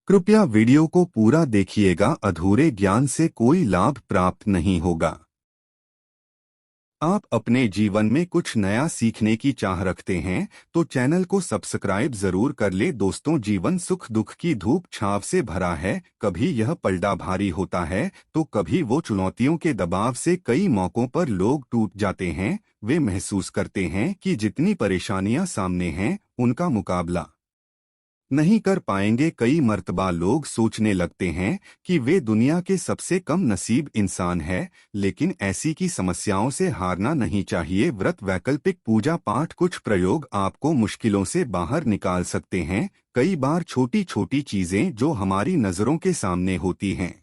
कृपया वीडियो को पूरा देखिएगा, अधूरे ज्ञान से कोई लाभ प्राप्त नहीं होगा। आप अपने जीवन में कुछ नया सीखने की चाह रखते हैं तो चैनल को सब्सक्राइब जरूर कर ले। दोस्तों, जीवन सुख दुख की धूप छाव से भरा है। कभी यह पलड़ा भारी होता है तो कभी वो चुनौतियों के दबाव से कई मौकों पर लोग टूट जाते हैं। वे महसूस करते हैं कि जितनी परेशानियां सामने हैं उनका मुकाबला नहीं कर पाएंगे। कई मर्तबा लोग सोचने लगते हैं कि वे दुनिया के सबसे कम नसीब इंसान हैं, लेकिन ऐसी की समस्याओं से हारना नहीं चाहिए। व्रत, वैकल्पिक पूजा पाठ, कुछ प्रयोग आपको मुश्किलों से बाहर निकाल सकते हैं। कई बार छोटी छोटी चीजें जो हमारी नजरों के सामने होती हैं,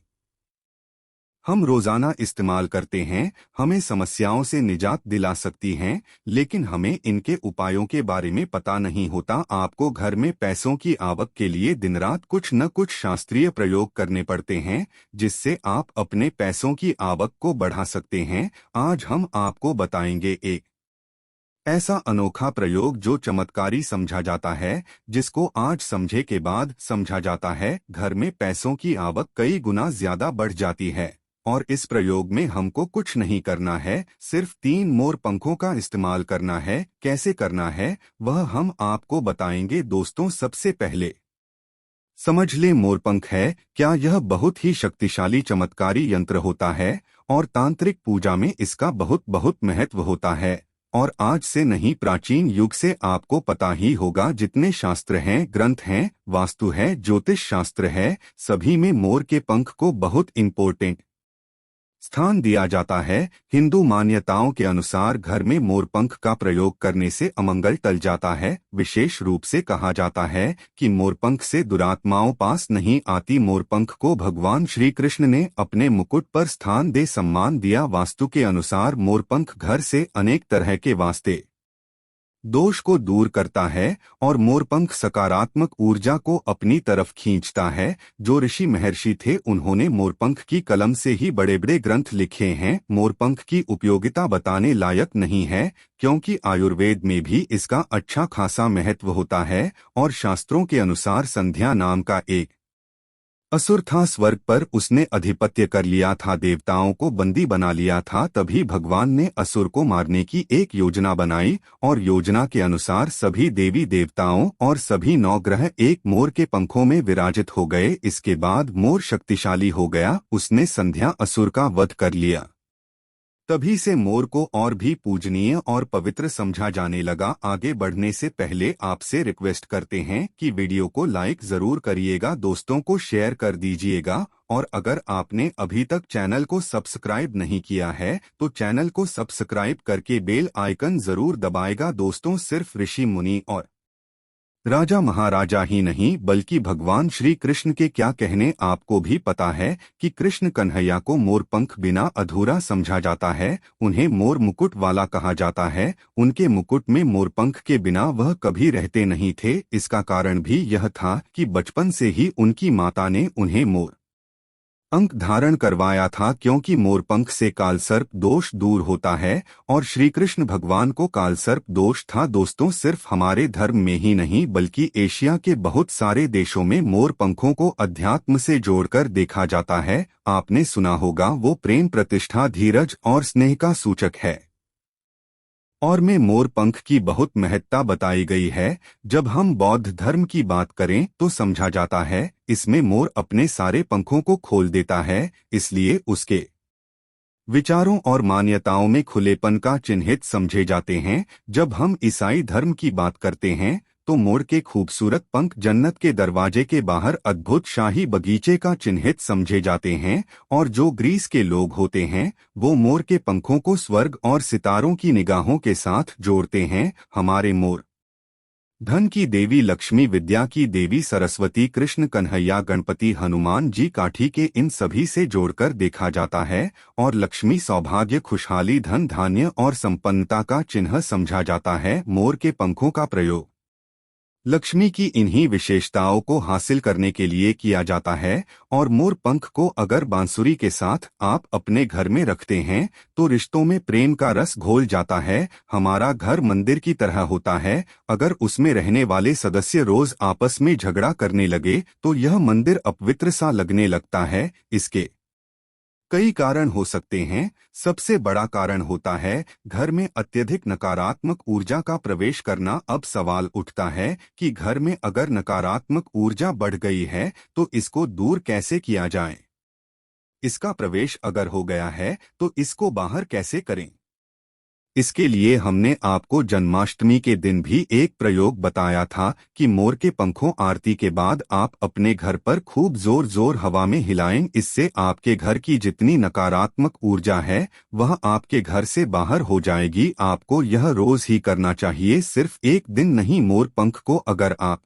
हम रोजाना इस्तेमाल करते हैं, हमें समस्याओं से निजात दिला सकती हैं, लेकिन हमें इनके उपायों के बारे में पता नहीं होता। आपको घर में पैसों की आवक के लिए दिन रात कुछ न कुछ शास्त्रीय प्रयोग करने पड़ते हैं, जिससे आप अपने पैसों की आवक को बढ़ा सकते हैं। आज हम आपको बताएंगे एक ऐसा अनोखा प्रयोग जो चमत्कारी समझा जाता है, जिसको आज समझे के बाद समझा जाता है घर में पैसों की आवक कई गुना ज्यादा बढ़ जाती है। और इस प्रयोग में हमको कुछ नहीं करना है, सिर्फ 3 मोर पंखों का इस्तेमाल करना है। कैसे करना है वह हम आपको बताएंगे। दोस्तों, सबसे पहले समझ ले, मोरपंख है क्या? यह बहुत ही शक्तिशाली चमत्कारी यंत्र होता है और तांत्रिक पूजा में इसका बहुत बहुत महत्व होता है। और आज से नहीं, प्राचीन युग से आपको पता ही होगा, जितने शास्त्र हैं, ग्रंथ हैं, वास्तु है, ज्योतिष शास्त्र है, सभी में मोर के पंख को बहुत इम्पोर्टेंट स्थान दिया जाता है। हिंदू मान्यताओं के अनुसार घर में मोरपंख का प्रयोग करने से अमंगल टल जाता है। विशेष रूप से कहा जाता है कि मोरपंख से दुरात्माओं पास नहीं आती। मोरपंख को भगवान श्री कृष्ण ने अपने मुकुट पर स्थान दे सम्मान दिया। वास्तु के अनुसार मोरपंख घर से अनेक तरह के वास्ते दोष को दूर करता है और मोरपंख सकारात्मक ऊर्जा को अपनी तरफ खींचता है। जो ऋषि महर्षि थे उन्होंने मोरपंख की कलम से ही बड़े बड़े ग्रंथ लिखे हैं। मोरपंख की उपयोगिता बताने लायक नहीं है, क्योंकि आयुर्वेद में भी इसका अच्छा खासा महत्व होता है। और शास्त्रों के अनुसार संध्या नाम का एक असुर था, स्वर्ग पर उसने अधिपत्य कर लिया था, देवताओं को बंदी बना लिया था। तभी भगवान ने असुर को मारने की एक योजना बनाई और योजना के अनुसार सभी देवी देवताओं और सभी 9 ग्रह एक मोर के पंखों में विराजित हो गए। इसके बाद मोर शक्तिशाली हो गया, उसने संध्या असुर का वध कर लिया। तभी से मोर को और भी पूजनीय और पवित्र समझा जाने लगा। आगे बढ़ने से पहले आपसे रिक्वेस्ट करते हैं कि वीडियो को लाइक जरूर करिएगा, दोस्तों को शेयर कर दीजिएगा। और अगर आपने अभी तक चैनल को सब्सक्राइब नहीं किया है तो चैनल को सब्सक्राइब करके बेल आइकन जरूर दबाएगा। दोस्तों, सिर्फ ऋषि मुनि और राजा महाराजा ही नहीं बल्कि भगवान श्री कृष्ण के क्या कहने आपको भी पता है कि कृष्ण कन्हैया को मोरपंख बिना अधूरा समझा जाता है। उन्हें मोर मुकुट वाला कहा जाता है। उनके मुकुट में मोरपंख के बिना वह कभी रहते नहीं थे। इसका कारण भी यह था कि बचपन से ही उनकी माता ने उन्हें मोर पंख धारण करवाया था, क्योंकि मोरपंख से कालसर्प दोष दूर होता है और श्री कृष्ण भगवान को कालसर्प दोष था। दोस्तों, सिर्फ हमारे धर्म में ही नहीं बल्कि एशिया के बहुत सारे देशों में मोर पंखों को अध्यात्म से जोड़कर देखा जाता है। आपने सुना होगा, वो प्रेम, प्रतिष्ठा, धीरज और स्नेह का सूचक है। और में मोर पंख की बहुत महत्ता बताई गई है। जब हम बौद्ध धर्म की बात करें तो समझा जाता है इसमें मोर अपने सारे पंखों को खोल देता है, इसलिए उसके विचारों और मान्यताओं में खुलेपन का चिन्हित समझे जाते हैं। जब हम ईसाई धर्म की बात करते हैं तो मोर के खूबसूरत पंख जन्नत के दरवाजे के बाहर अद्भुत शाही बगीचे का चिन्हित समझे जाते हैं। और जो ग्रीस के लोग होते हैं वो मोर के पंखों को स्वर्ग और सितारों की निगाहों के साथ जोड़ते हैं। हमारे मोर धन की देवी लक्ष्मी, विद्या की देवी सरस्वती, कृष्ण कन्हैया, गणपति, हनुमान जी, काठी के इन सभी से जोड़कर देखा जाता है। और लक्ष्मी सौभाग्य, खुशहाली, धन धान्य और संपन्नता का चिन्ह समझा जाता है। मोर के पंखों का प्रयोग लक्ष्मी की इन्हीं विशेषताओं को हासिल करने के लिए किया जाता है। और मोर पंख को अगर बांसुरी के साथ आप अपने घर में रखते हैं तो रिश्तों में प्रेम का रस घोल जाता है। हमारा घर मंदिर की तरह होता है। अगर उसमें रहने वाले सदस्य रोज आपस में झगड़ा करने लगे तो यह मंदिर अपवित्र सा लगने लगता है। इसके कई कारण हो सकते हैं। सबसे बड़ा कारण होता है घर में अत्यधिक नकारात्मक ऊर्जा का प्रवेश करना। अब सवाल उठता है कि घर में अगर नकारात्मक ऊर्जा बढ़ गई है तो इसको दूर कैसे किया जाए। इसका प्रवेश अगर हो गया है तो इसको बाहर कैसे करें। इसके लिए हमने आपको जन्माष्टमी के दिन भी एक प्रयोग बताया था कि मोर के पंखों आरती के बाद आप अपने घर पर खूब जोर जोर हवा में हिलाएं। इससे आपके घर की जितनी नकारात्मक ऊर्जा है वह आपके घर से बाहर हो जाएगी। आपको यह रोज ही करना चाहिए, सिर्फ एक दिन नहीं। मोर पंख को अगर आप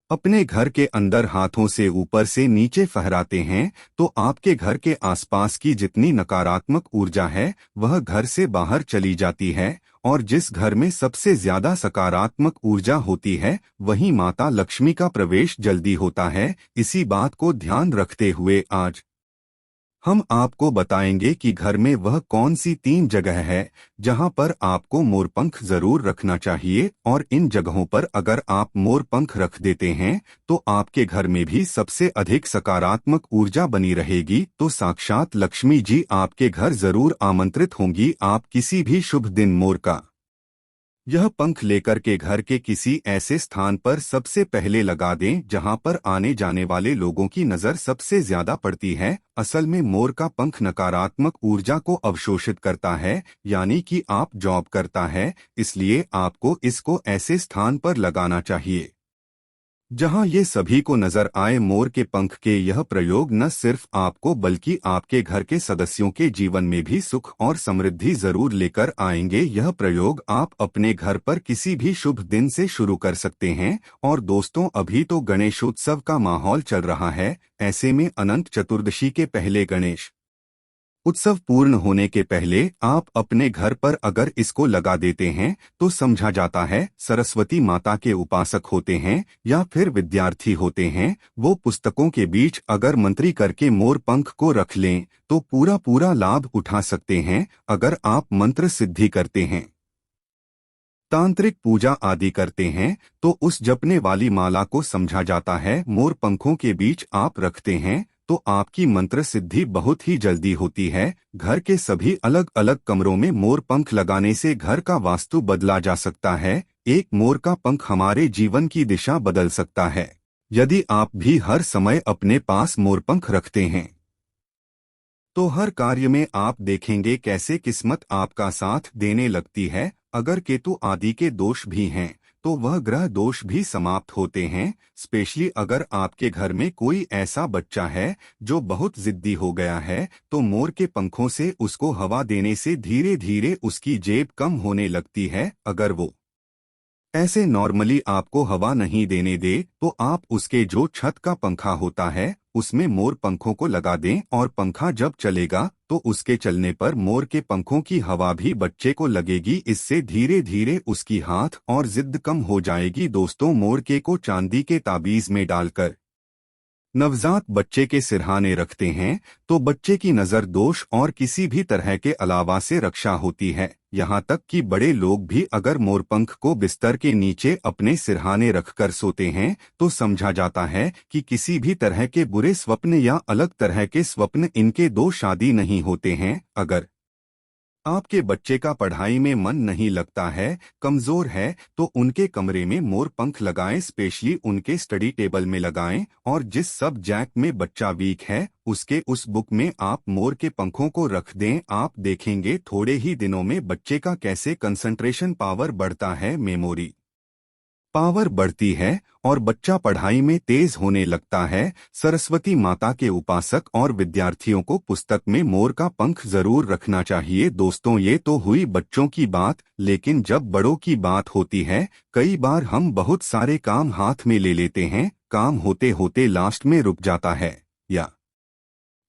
अपने घर के अंदर हाथों से ऊपर से नीचे फहराते हैं तो आपके घर के आसपास की जितनी नकारात्मक ऊर्जा है वह घर से बाहर चली जाती है। और जिस घर में सबसे ज्यादा सकारात्मक ऊर्जा होती है वहीं माता लक्ष्मी का प्रवेश जल्दी होता है। इसी बात को ध्यान रखते हुए आज हम आपको बताएंगे कि घर में वह कौन सी 3 जगह है जहां पर आपको मोरपंख जरूर रखना चाहिए। और इन जगहों पर अगर आप मोरपंख रख देते हैं तो आपके घर में भी सबसे अधिक सकारात्मक ऊर्जा बनी रहेगी। तो साक्षात लक्ष्मी जी आपके घर जरूर आमंत्रित होंगी। आप किसी भी शुभ दिन मोर का यह पंख लेकर के घर के किसी ऐसे स्थान पर सबसे पहले लगा दें जहां पर आने जाने वाले लोगों की नजर सबसे ज्यादा पड़ती है। असल में मोर का पंख नकारात्मक ऊर्जा को अवशोषित करता है, यानी कि आप जॉब करता है। इसलिए आपको इसको ऐसे स्थान पर लगाना चाहिए जहां ये सभी को नजर आए। मोर के पंख के यह प्रयोग न सिर्फ आपको बल्कि आपके घर के सदस्यों के जीवन में भी सुख और समृद्धि जरूर लेकर आएंगे। यह प्रयोग आप अपने घर पर किसी भी शुभ दिन से शुरू कर सकते हैं। और दोस्तों, अभी तो गणेशोत्सव का माहौल चल रहा है। ऐसे में अनंत चतुर्दशी के पहले गणेश उत्सव पूर्ण होने के पहले आप अपने घर पर अगर इसको लगा देते हैं तो समझा जाता है सरस्वती माता के उपासक होते हैं या फिर विद्यार्थी होते हैं। वो पुस्तकों के बीच अगर मंत्री करके मोर पंख को रख लें तो पूरा पूरा लाभ उठा सकते हैं। अगर आप मंत्र सिद्धि करते हैं, तांत्रिक पूजा आदि करते हैं तो उस जपने वाली माला को समझा जाता है मोर पंखों के बीच आप रखते हैं तो आपकी मंत्र सिद्धि बहुत ही जल्दी होती है। घर के सभी अलग अलग कमरों में मोर पंख लगाने से घर का वास्तु बदला जा सकता है। एक मोर का पंख हमारे जीवन की दिशा बदल सकता है। यदि आप भी हर समय अपने पास मोरपंख रखते हैं तो हर कार्य में आप देखेंगे कैसे किस्मत आपका साथ देने लगती है। अगर केतु आदि के दोष भी हैं तो वह ग्रह दोष भी समाप्त होते हैं। स्पेशली अगर आपके घर में कोई ऐसा बच्चा है जो बहुत जिद्दी हो गया है तो मोर के पंखों से उसको हवा देने से धीरे धीरे उसकी जेब कम होने लगती है। अगर वो ऐसे नॉर्मली आपको हवा नहीं देने दे तो आप उसके जो छत का पंखा होता है उसमें मोर पंखों को लगा दें और पंखा जब चलेगा तो उसके चलने पर मोर के पंखों की हवा भी बच्चे को लगेगी। इससे धीरे धीरे उसकी हाथ और जिद कम हो जाएगी। दोस्तों, मोर के को चांदी के ताबीज में डालकर नवजात बच्चे के सिरहाने रखते हैं तो बच्चे की नज़र दोष और किसी भी तरह के अलावा से रक्षा होती है। यहाँ तक कि बड़े लोग भी अगर मोरपंख को बिस्तर के नीचे अपने सिरहाने रखकर सोते हैं तो समझा जाता है कि किसी भी तरह के बुरे स्वप्न या अलग तरह के स्वप्न इनके दो शादी नहीं होते हैं। अगर आपके बच्चे का पढ़ाई में मन नहीं लगता है, कमजोर है, तो उनके कमरे में मोर पंख लगाएं। स्पेशली उनके स्टडी टेबल में लगाएं। और जिस सब जैक में बच्चा वीक है उसके उस बुक में आप मोर के पंखों को रख दें। आप देखेंगे थोड़े ही दिनों में बच्चे का कैसे कंसंट्रेशन पावर बढ़ता है, मेमोरी पावर बढ़ती है और बच्चा पढ़ाई में तेज होने लगता है। सरस्वती माता के उपासक और विद्यार्थियों को पुस्तक में मोर का पंख जरूर रखना चाहिए। दोस्तों, ये तो हुई बच्चों की बात, लेकिन जब बड़ों की बात होती है कई बार हम बहुत सारे काम हाथ में ले लेते हैं, काम होते होते लास्ट में रुक जाता है या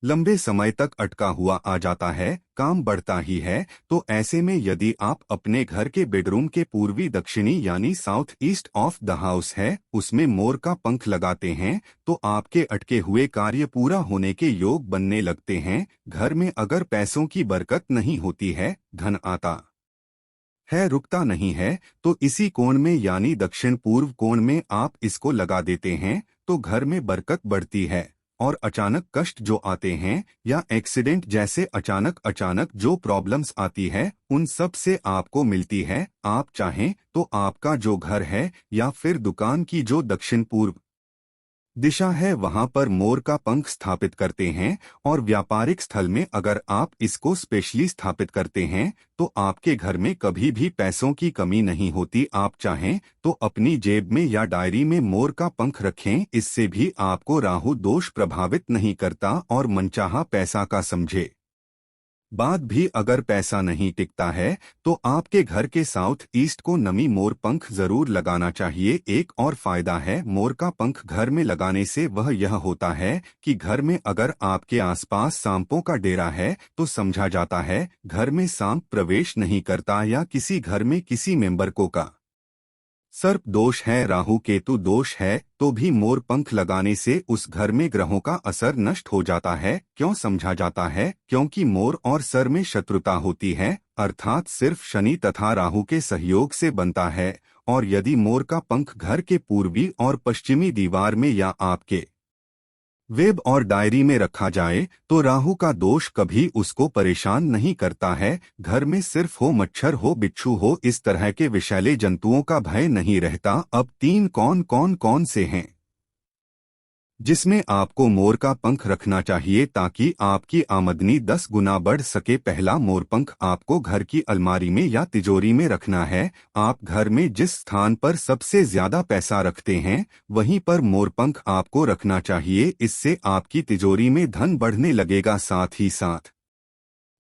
लंबे समय तक अटका हुआ आ जाता है, काम बढ़ता ही है। तो ऐसे में यदि आप अपने घर के बेडरूम के पूर्वी दक्षिणी यानी south east of the house है उसमें मोर का पंख लगाते हैं तो आपके अटके हुए कार्य पूरा होने के योग बनने लगते हैं। घर में अगर पैसों की बरकत नहीं होती है, धन आता है रुकता नहीं है, तो इसी कोण में यानी दक्षिण पूर्व कोण में आप इसको लगा देते हैं तो घर में बरकत बढ़ती है। और अचानक कष्ट जो आते हैं या एक्सीडेंट जैसे अचानक अचानक जो प्रॉब्लम्स आती है उन सब से आपको मिलती है। आप चाहें तो आपका जो घर है या फिर दुकान की जो दक्षिण पूर्व दिशा है वहां पर मोर का पंख स्थापित करते हैं। और व्यापारिक स्थल में अगर आप इसको स्पेशली स्थापित करते हैं तो आपके घर में कभी भी पैसों की कमी नहीं होती। आप चाहें तो अपनी जेब में या डायरी में मोर का पंख रखें, इससे भी आपको राहु दोष प्रभावित नहीं करता और मनचाहा पैसा का समझे बाद भी अगर पैसा नहीं टिकता है तो आपके घर के साउथ ईस्ट को नमी मोर पंख जरूर लगाना चाहिए। एक और फायदा है मोर का पंख घर में लगाने से वह यह होता है कि घर में अगर आपके आसपास सांपों का डेरा है तो समझा जाता है घर में सांप प्रवेश नहीं करता या किसी घर में किसी मेंबर को का सर्प दोष है, राहु केतु दोष है तो भी मोर पंख लगाने से उस घर में ग्रहों का असर नष्ट हो जाता है। क्यों समझा जाता है? क्योंकि मोर और सर में शत्रुता होती है, अर्थात सिर्फ शनि तथा राहु के सहयोग से बनता है। और यदि मोर का पंख घर के पूर्वी और पश्चिमी दीवार में या आपके वेब और डायरी में रखा जाए तो राहु का दोष कभी उसको परेशान नहीं करता है। घर में सिर्फ हो मच्छर हो बिच्छू हो इस तरह के विषैले जंतुओं का भय नहीं रहता। अब तीन कौन से हैं जिसमें आपको मोर का पंख रखना चाहिए ताकि आपकी आमदनी 10 गुना बढ़ सके। पहला, मोर पंख आपको घर की अलमारी में या तिजोरी में रखना है। आप घर में जिस स्थान पर सबसे ज्यादा पैसा रखते हैं वहीं पर मोर पंख आपको रखना चाहिए। इससे आपकी तिजोरी में धन बढ़ने लगेगा, साथ ही साथ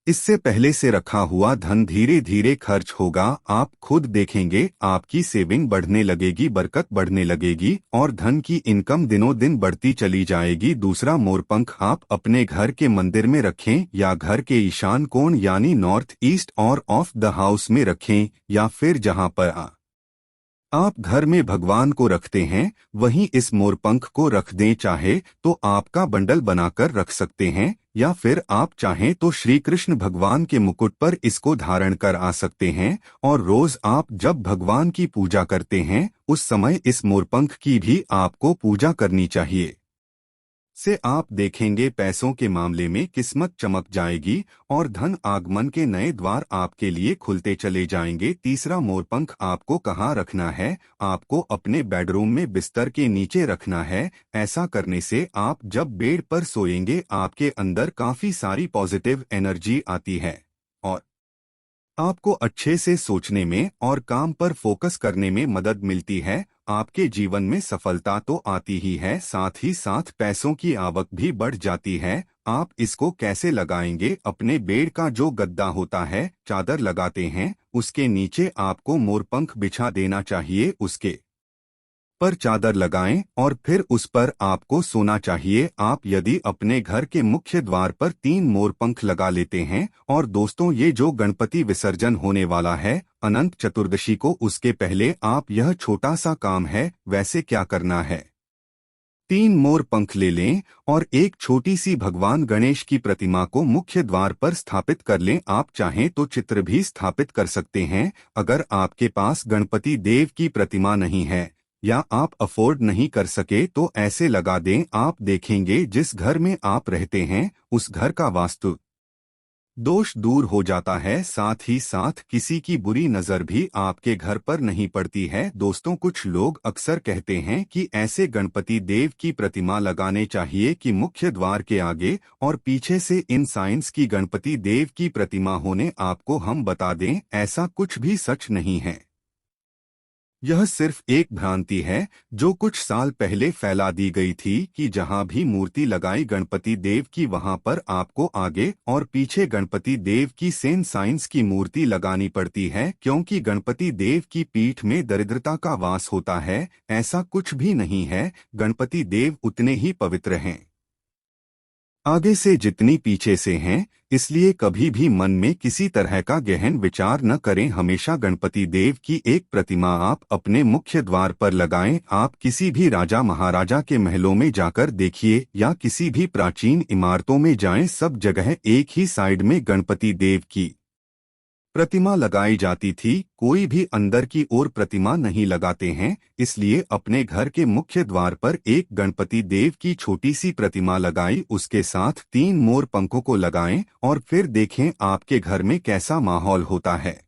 इससे पहले से रखा हुआ धन धीरे धीरे खर्च होगा। आप खुद देखेंगे आपकी सेविंग बढ़ने लगेगी, बरकत बढ़ने लगेगी और धन की इनकम दिनों दिन बढ़ती चली जाएगी। दूसरा, मोरपंख आप अपने घर के मंदिर में रखें या घर के ईशान कोण यानी नॉर्थ ईस्ट और ऑफ द हाउस में रखें या फिर जहां पर आप घर में भगवान को रखते हैं वहीं इस मोरपंख को रख दें। चाहे तो आपका बंडल बनाकर रख सकते हैं या फिर आप चाहें तो श्री कृष्ण भगवान के मुकुट पर इसको धारण कर आ सकते हैं। और रोज आप जब भगवान की पूजा करते हैं उस समय इस मोरपंख की भी आपको पूजा करनी चाहिए। से आप देखेंगे पैसों के मामले में किस्मत चमक जाएगी और धन आगमन के नए द्वार आपके लिए खुलते चले जाएंगे। तीसरा, मोरपंख आपको कहाँ रखना है? आपको अपने बेडरूम में बिस्तर के नीचे रखना है। ऐसा करने से आप जब बेड पर सोएंगे आपके अंदर काफी सारी पॉजिटिव एनर्जी आती है और आपको अच्छे से सोचने में और काम पर फोकस करने में मदद मिलती है। आपके जीवन में सफलता तो आती ही है, साथ ही साथ पैसों की आवक भी बढ़ जाती है। आप इसको कैसे लगाएंगे? अपने बेड का जो गद्दा होता है, चादर लगाते हैं, उसके नीचे आपको मोरपंख बिछा देना चाहिए। उसके पर चादर लगाएं और फिर उस पर आपको सोना चाहिए। आप यदि अपने घर के मुख्य द्वार पर 3 मोरपंख लगा लेते हैं और दोस्तों ये जो गणपति विसर्जन होने वाला है अनंत चतुर्दशी को, उसके पहले आप यह छोटा सा काम है। वैसे क्या करना है? 3 मोर पंख ले लें और एक छोटी सी भगवान गणेश की प्रतिमा को मुख्य द्वार पर स्थापित कर लें। आप चाहें तो चित्र भी स्थापित कर सकते हैं। अगर आपके पास गणपति देव की प्रतिमा नहीं है या आप अफोर्ड नहीं कर सके तो ऐसे लगा दें। आप देखेंगे जिस घर में आप रहते हैं उस घर का वास्तु दोष दूर हो जाता है, साथ ही साथ किसी की बुरी नजर भी आपके घर पर नहीं पड़ती है। दोस्तों, कुछ लोग अक्सर कहते हैं कि ऐसे गणपति देव की प्रतिमा लगाने चाहिए कि मुख्य द्वार के आगे और पीछे से इन साइंस की गणपति देव की प्रतिमा होने। आपको हम बता दें ऐसा कुछ भी सच नहीं है। यह सिर्फ एक भ्रांति है जो कुछ साल पहले फैला दी गई थी कि जहां भी मूर्ति लगाई गणपति देव की वहां पर आपको आगे और पीछे गणपति देव की सेम साइंस की मूर्ति लगानी पड़ती है, क्योंकि गणपति देव की पीठ में दरिद्रता का वास होता है। ऐसा कुछ भी नहीं है, गणपति देव उतने ही पवित्र हैं। आगे से जितनी पीछे से हैं, इसलिए कभी भी मन में किसी तरह का गहन विचार न करें। हमेशा गणपति देव की एक प्रतिमा आप अपने मुख्य द्वार पर लगाएं। आप किसी भी राजा महाराजा के महलों में जाकर देखिए या किसी भी प्राचीन इमारतों में जाएं, सब जगह एक ही साइड में गणपति देव की प्रतिमा लगाई जाती थी। कोई भी अंदर की ओर प्रतिमा नहीं लगाते हैं, इसलिए अपने घर के मुख्य द्वार पर एक गणपति देव की छोटी सी प्रतिमा लगाई, उसके साथ 3 मोर पंखों को लगाएं और फिर देखें आपके घर में कैसा माहौल होता है।